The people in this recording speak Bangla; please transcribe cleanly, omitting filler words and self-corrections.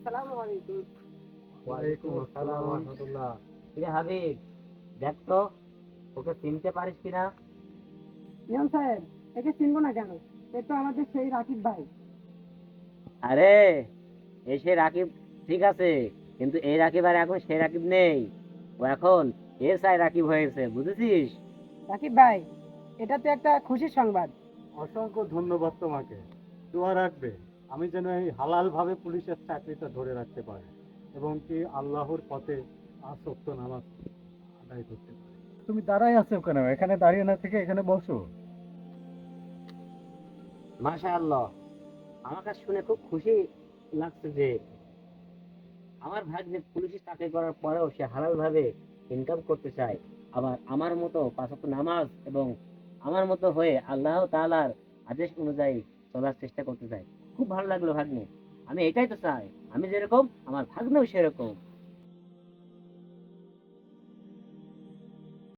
আসসালামু আলাইকুম। ওয়ালাইকুম আসসালাম ওয়া রাহমাতুল্লাহ। কিরে হাবিব, দেখ তো ওকে চিনতে পারিস কিনা? ইমাম সাহেব, একে চিনবো না কেন? এ তো আমাদের সেই রাকিব ভাই। আরে এসে রাকিব ঠিক আছে, কিন্তু এই রাকিব আর এখন সেই রাকিব নেই। ও এখন এসআই রাকিব হয়েছে, বুঝেছিস? রাকিব ভাই, এটা তো একটা খুশির সংবাদ। অসংখ্য ধন্যবাদ তোমাকে। দোয়া রাখবে আমি যেন এই হালাল ভাবে পুলিশের চাকরিটা ধরে রাখতে পারি এবং কি আল্লাহর পথে 5 ওয়াক্ত নামাজ আদায় করতে পারি। তুমি দাঁড়াই আছো কেন? এখানে দাঁড়িয়ে না থেকে এখানে বসো। মাশাআল্লাহ, আমার কাছে শুনে খুব খুশি লাগছে যে আমার ভাগ্নে পুলিশে চাকরি করার পরেও সে হালাল ভাবে ইনকাম করতে চায়, আবার আমার মতো 5 ওয়াক্ত নামাজ এবং আমার মতো হয়ে আল্লাহ তাআলার আদেশ অনুযায়ী চলার চেষ্টা করতে চায়। খুব ভালো লাগলো ভাগ্নে, আমি এটাই তো চাই। আমি যেরকম আমার ভাগ্নেও সেরকম।